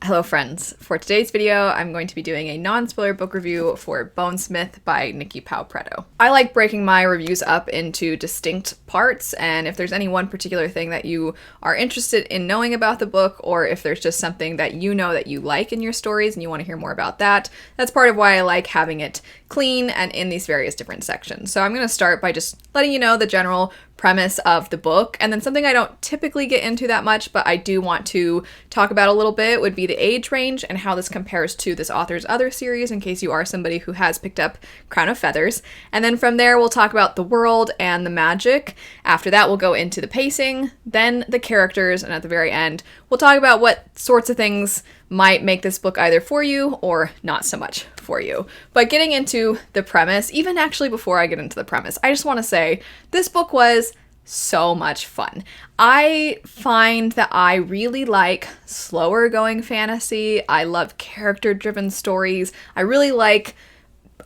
Hello friends, for today's video I'm going to be doing a non-spoiler book review for Bonesmith by Nikki Pau-Preto. I like breaking my reviews up into distinct parts, and if there's any one particular thing that you are interested in knowing about the book, or if there's just something that you know that you like in your stories and you want to hear more about that, that's part of why I like having it clean and in these various different sections. So I'm going to start by just letting you know the general premise of the book, and then something I don't typically get into that much, but I do want to talk about a little bit would be the age range and how this compares to this author's other series, in case you are somebody who has picked up Crown of Feathers. And then from there we'll talk about the world and the magic. After that we'll go into the pacing, then the characters, and at the very end we'll talk about what sorts of things might make this book either for you or not so much for you. But getting into the premise, even actually before I get into the premise, I just want to say this book was so much fun. I find that I really like slower going fantasy. I love character-driven stories. I really like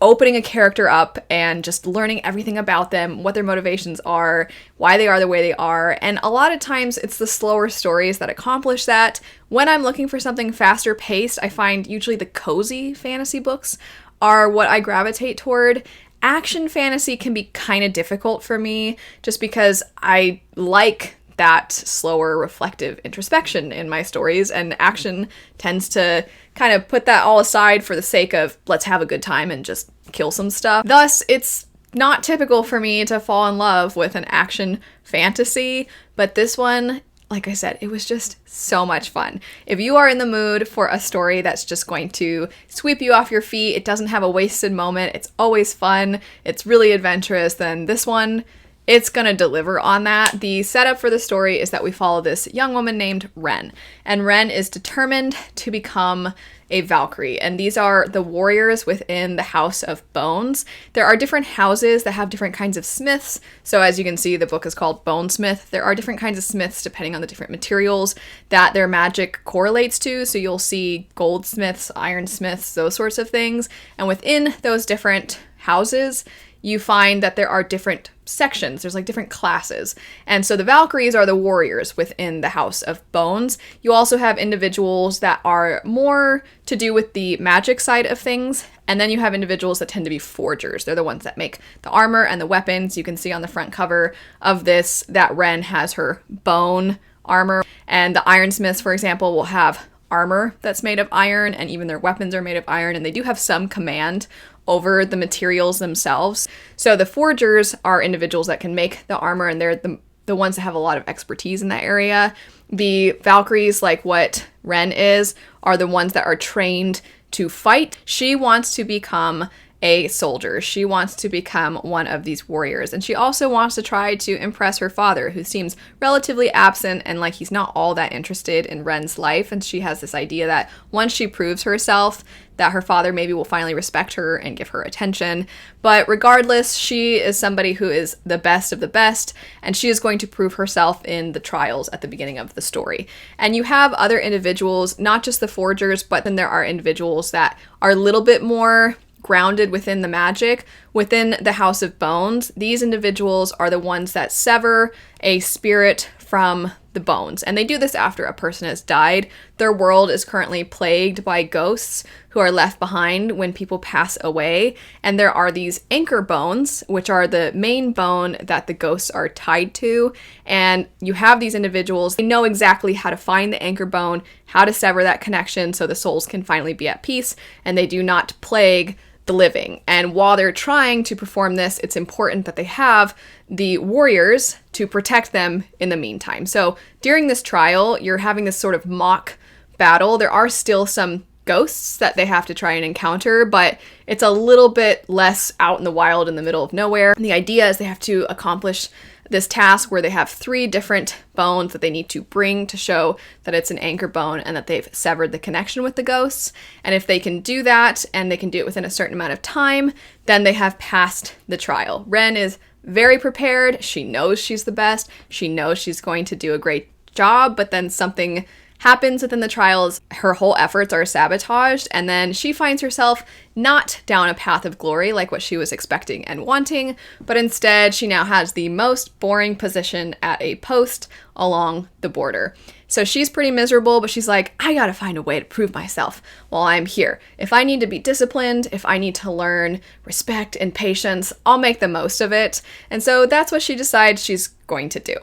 opening a character up and just learning everything about them, what their motivations are, why they are the way they are, and a lot of times it's the slower stories that accomplish that. When I'm looking for something faster paced, I find usually the cozy fantasy books are what I gravitate toward. Action fantasy can be kind of difficult for me just because I like that slower, reflective introspection in my stories, and action tends to kind of put that all aside for the sake of let's have a good time and just kill some stuff. Thus, it's not typical for me to fall in love with an action fantasy, but this one, like I said, it was just so much fun. If you are in the mood for a story that's just going to sweep you off your feet, it doesn't have a wasted moment, it's always fun, it's really adventurous, then this one, it's gonna deliver on that. The setup for the story is that we follow this young woman named Ren, and Ren is determined to become a Valkyrie, and these are the warriors within the House of Bones. There are different houses that have different kinds of smiths, so as you can see, the book is called Bonesmith. There are different kinds of smiths depending on the different materials that their magic correlates to, so you'll see goldsmiths, ironsmiths, those sorts of things, and within those different houses, you find that there are different sections. There's like different classes. And so the Valkyries are the warriors within the House of Bones. You also have individuals that are more to do with the magic side of things. And then you have individuals that tend to be forgers. They're the ones that make the armor and the weapons. You can see on the front cover of this that Ren has her bone armor. And the ironsmiths, for example, will have armor that's made of iron, and even their weapons are made of iron, and they do have some command over the materials themselves. So the forgers are individuals that can make the armor, and they're the ones that have a lot of expertise in that area. The Valkyries, like what Ren is, are the ones that are trained to fight. She wants to become a soldier. She wants to become one of these warriors, and she also wants to try to impress her father, who seems relatively absent and like he's not all that interested in Ren's life. And she has this idea that once she proves herself, that her father maybe will finally respect her and give her attention. But regardless, she is somebody who is the best of the best, and she is going to prove herself in the trials at the beginning of the story. And you have other individuals, not just the forgers, but then there are individuals that are a little bit more grounded within the magic. Within the House of Bones, these individuals are the ones that sever a spirit from the bones, and they do this after a person has died. Their world is currently plagued by ghosts who are left behind when people pass away, and there are these anchor bones, which are the main bone that the ghosts are tied to. And you have these individuals, they know exactly how to find the anchor bone, how to sever that connection so the souls can finally be at peace and they do not plague the living. And while they're trying to perform this, it's important that they have the warriors to protect them in the meantime. So during this trial, you're having this sort of mock battle. There are still some ghosts that they have to try and encounter, but it's a little bit less out in the wild in the middle of nowhere. And the idea is they have to accomplish this task where they have 3 different bones that they need to bring to show that it's an anchor bone and that they've severed the connection with the ghosts. And if they can do that, and they can do it within a certain amount of time, then they have passed the trial. Ren is very prepared. She knows she's the best. She knows she's going to do a great job, but then something happens within the trials. Her whole efforts are sabotaged, and then she finds herself not down a path of glory like what she was expecting and wanting, but instead she now has the most boring position at a post along the border. So she's pretty miserable, but she's like, I gotta find a way to prove myself while I'm here. If I need to be disciplined, if I need to learn respect and patience, I'll make the most of it. And so that's what she decides she's going to do.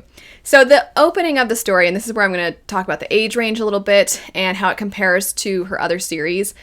So the opening of the story, and this is where I'm going to talk about the age range a little bit and how it compares to her other series.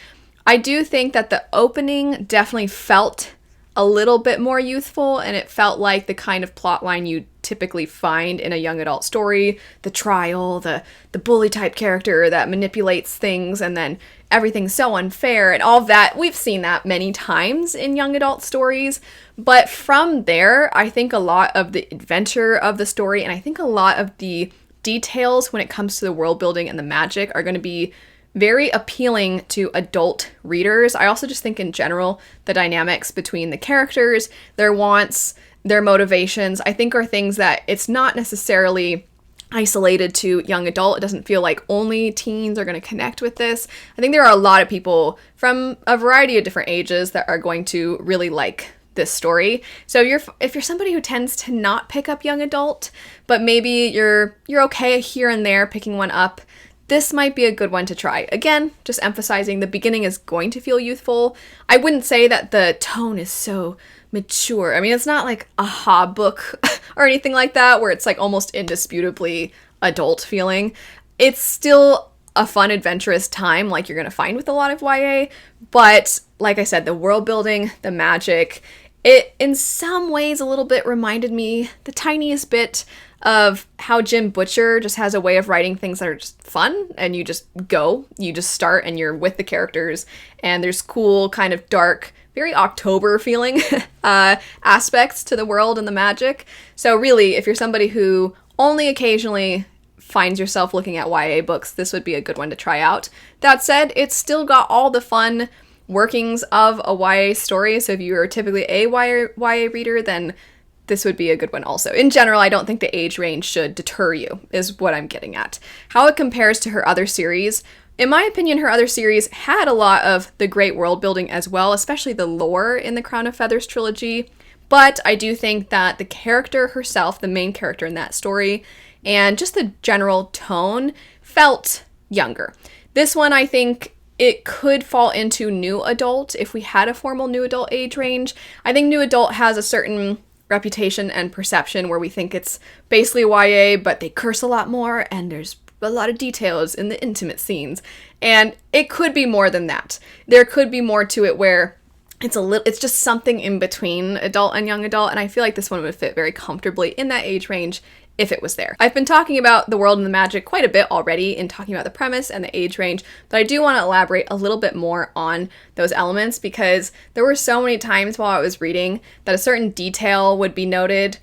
I do think that the opening definitely felt a little bit more youthful, and it felt like the kind of plot line you typically find in a young adult story. The trial, the bully type character that manipulates things, and then everything's so unfair and all of that. We've seen that many times in young adult stories. But from there, I think a lot of the adventure of the story, and I think a lot of the details when it comes to the world building and the magic are going to be very appealing to adult readers. I also just think in general, the dynamics between the characters, their wants, their motivations, I think are things that it's not necessarily isolated to young adult. It doesn't feel like only teens are going to connect with this. I think there are a lot of people from a variety of different ages that are going to really like this story. So if you're somebody who tends to not pick up young adult, but maybe you're okay here and there picking one up, this might be a good one to try. Again, just emphasizing the beginning is going to feel youthful. I wouldn't say that the tone is so mature. I mean, it's not like a Ha book or anything like that where it's like almost indisputably adult feeling. It's still a fun, adventurous time like you're going to find with a lot of YA. But like I said, the world building, the magic, it in some ways a little bit reminded me the tiniest bit of how Jim Butcher just has a way of writing things that are just fun, and you just start and you're with the characters, and there's cool kind of dark, very October feeling aspects to the world and the magic. So really, if you're somebody who only occasionally finds yourself looking at YA books, this would be a good one to try out. That said, it's still got all the fun workings of a YA story, so if you're typically a YA reader, then this would be a good one also. In general, I don't think the age range should deter you, is what I'm getting at. How it compares to her other series. In my opinion, her other series had a lot of the great world building as well, especially the lore in the Crown of Feathers trilogy. But I do think that the character herself, the main character in that story, and just the general tone felt younger. This one, I think, it could fall into new adult if we had a formal new adult age range. I think new adult has a certain reputation and perception where we think it's basically YA, but they curse a lot more and there's a lot of details in the intimate scenes. And it could be more than that. There could be more to it where it's just something in between adult and young adult, and I feel like this one would fit very comfortably in that age range if it was there. I've been talking about the world and the magic quite a bit already in talking about the premise and the age range, but I do want to elaborate a little bit more on those elements because there were so many times while I was reading that a certain detail would be noted,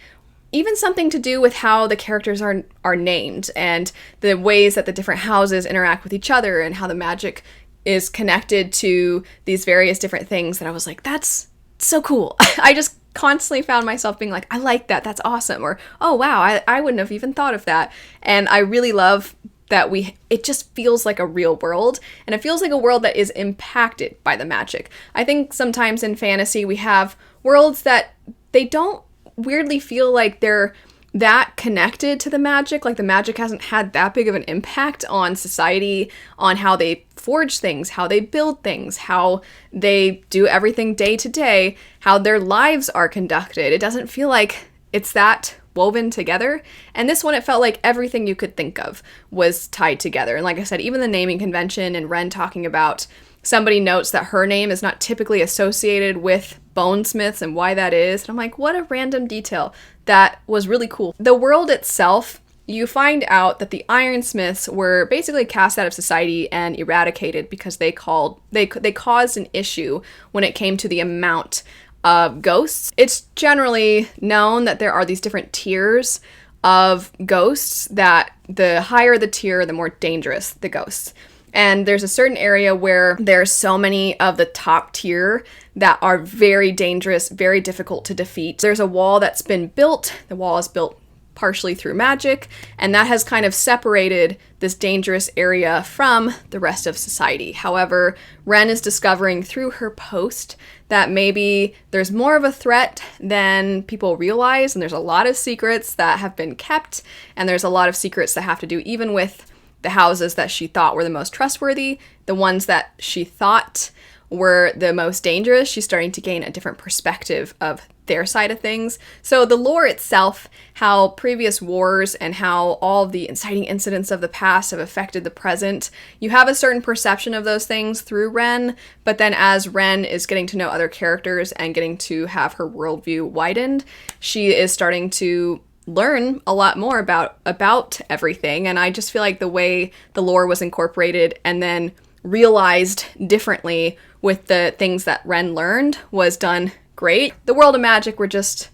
even something to do with how the characters are named and the ways that the different houses interact with each other and how the magic is connected to these various different things that I was like, that's so cool. I just constantly found myself being like, I like that, that's awesome, or oh wow, I wouldn't have even thought of that. And I really love that it just feels like a real world, and it feels like a world that is impacted by the magic. I think sometimes in fantasy we have worlds that they don't weirdly feel like they're that connected to the magic, like the magic hasn't had that big of an impact on society, on how they forge things, how they build things, how they do everything day to day, how their lives are conducted. It doesn't feel like it's that woven together. And this one, it felt like everything you could think of was tied together. And like I said, even the naming convention and Ren talking about somebody notes that her name is not typically associated with Bonesmiths and why that is. And I'm like, what a random detail. That was really cool. The world itself, you find out that the Ironsmiths were basically cast out of society and eradicated because they caused an issue when it came to the amount of ghosts. It's generally known that there are these different tiers of ghosts, that the higher the tier, the more dangerous the ghosts. And there's a certain area where there's so many of the top tier that are very dangerous, very difficult to defeat. There's a wall that's been built. The wall is built partially through magic, and that has kind of separated this dangerous area from the rest of society. However, Ren is discovering through her post that maybe there's more of a threat than people realize, and there's a lot of secrets that have been kept, and there's a lot of secrets that have to do even with the houses that she thought were the most trustworthy, the ones that she thought were the most dangerous. She's starting to gain a different perspective of their side of things. So the lore itself, how previous wars and how all of the inciting incidents of the past have affected the present, you have a certain perception of those things through Ren, but then as Ren is getting to know other characters and getting to have her worldview widened, she is starting to learn a lot more about everything. And I just feel like the way the lore was incorporated and then realized differently with the things that Ren learned was done great. The world of magic were just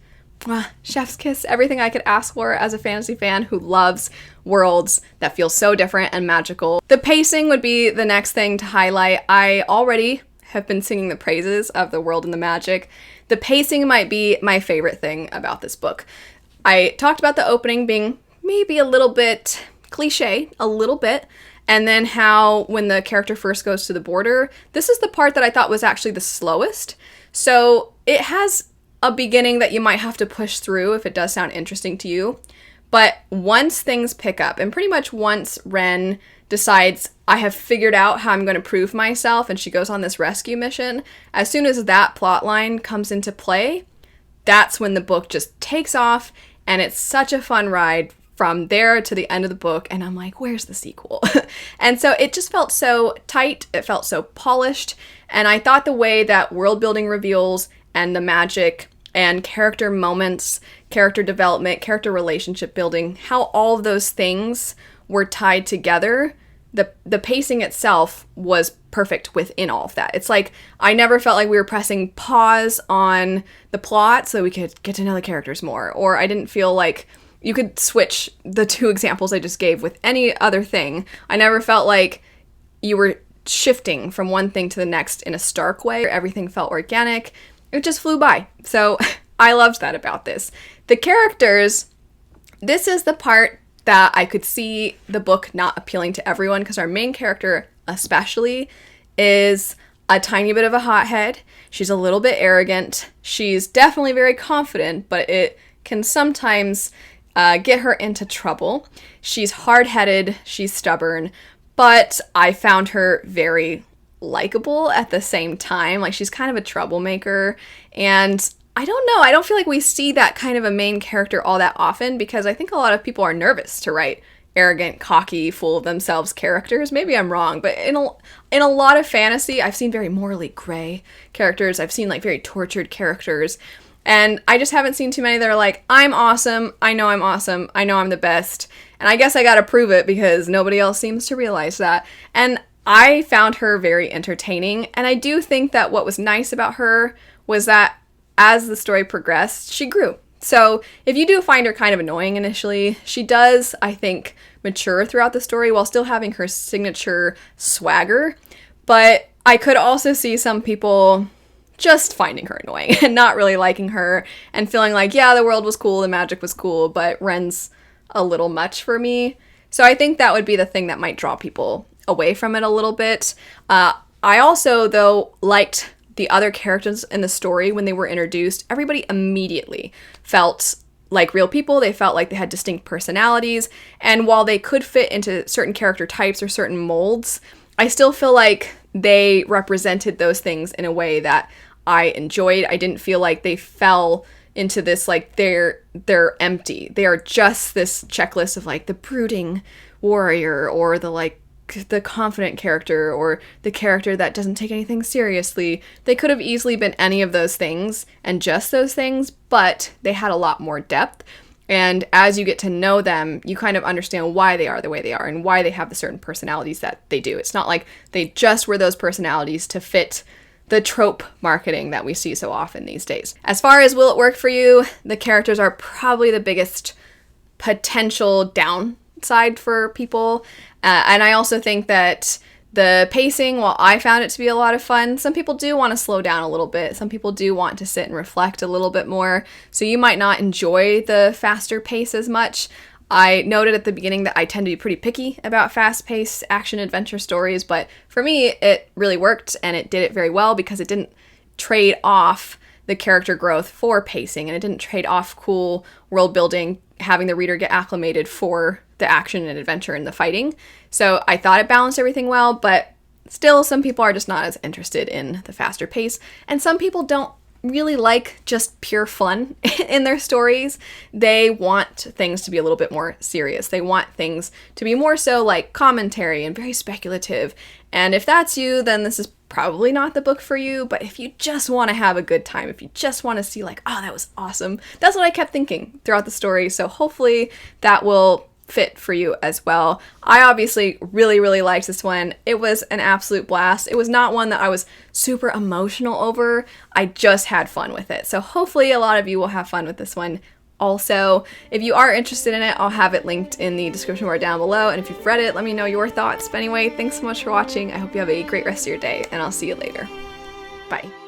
chef's kiss, everything I could ask for as a fantasy fan who loves worlds that feel so different and magical. The pacing would be the next thing to highlight. I already have been singing the praises of the world and the magic. The pacing might be my favorite thing about this book. I talked about the opening being maybe a little bit cliche, a little bit, and then how when the character first goes to the border, this is the part that I thought was actually the slowest. So it has a beginning that you might have to push through if it does sound interesting to you. But once things pick up, and pretty much once Ren decides, I have figured out how I'm going to prove myself, and she goes on this rescue mission, as soon as that plot line comes into play, that's when the book just takes off, and it's such a fun ride from there to the end of the book, and I'm like, where's the sequel? And so it just felt so tight, it felt so polished, and I thought the way that world building reveals and the magic and character moments, character development, character relationship building, how all of those things were tied together, the pacing itself was perfect within all of that. It's like, I never felt like we were pressing pause on the plot so we could get to know the characters more, or I didn't feel like you could switch the two examples I just gave with any other thing. I never felt like you were shifting from one thing to the next in a stark way. Everything felt organic. It just flew by. So I loved that about this. The characters, this is the part that I could see the book not appealing to everyone, because our main character especially is a tiny bit of a hothead. She's a little bit arrogant. She's definitely very confident, but it can sometimes get her into trouble. She's hard-headed, she's stubborn, but I found her very likable at the same time. Like, she's kind of a troublemaker, and I don't know, I don't feel like we see that kind of a main character all that often, because I think a lot of people are nervous to write arrogant, cocky, full of themselves characters. Maybe I'm wrong, but in a lot of fantasy, I've seen very morally gray characters. I've seen like very tortured characters. And I just haven't seen too many that are like, I'm awesome, I know I'm awesome, I know I'm the best, and I guess I gotta prove it because nobody else seems to realize that. And I found her very entertaining, and I do think that what was nice about her was that as the story progressed, she grew. So if you do find her kind of annoying initially, she does, I think, mature throughout the story while still having her signature swagger. But I could also see some people just finding her annoying and not really liking her and feeling like, yeah, the world was cool, the magic was cool, but Ren's a little much for me. So I think that would be the thing that might draw people away from it a little bit. I also, though, liked the other characters in the story when they were introduced. Everybody immediately felt like real people. They felt like they had distinct personalities. And while they could fit into certain character types or certain molds, I still feel like they represented those things in a way that I enjoyed. I didn't feel like they fell into this, like, they're empty. They are just this checklist of, like, the brooding warrior or the confident character or the character that doesn't take anything seriously. They could have easily been any of those things and just those things, but they had a lot more depth. And as you get to know them, you kind of understand why they are the way they are and why they have the certain personalities that they do. It's not like they just were those personalities to fit the trope marketing that we see so often these days. As far as will it work for you, the characters are probably the biggest potential downside for people. And I also think that The pacing, while I found it to be a lot of fun, some people do want to slow down a little bit. Some people do want to sit and reflect a little bit more. So you might not enjoy the faster pace as much. I noted at the beginning that I tend to be pretty picky about fast-paced action-adventure stories, but for me, it really worked, and it did it very well because it didn't trade off the character growth for pacing, and it didn't trade off cool world building, having the reader get acclimated for the action and adventure and the fighting. So I thought it balanced everything well, but still some people are just not as interested in the faster pace, and some people don't really like just pure fun in their stories. They want things to be a little bit more serious. They want things to be more so like commentary and very speculative. And if that's you, then this is probably not the book for you. But if you just want to have a good time, if you just want to see like, oh, that was awesome, that's what I kept thinking throughout the story. So hopefully that will fit for you as well. I obviously really, really liked this one. It was an absolute blast. It was not one that I was super emotional over. I just had fun with it. So hopefully a lot of you will have fun with this one also. If you are interested in it, I'll have it linked in the description bar down below. And if you've read it, let me know your thoughts. But anyway, thanks so much for watching. I hope you have a great rest of your day, and I'll see you later. Bye.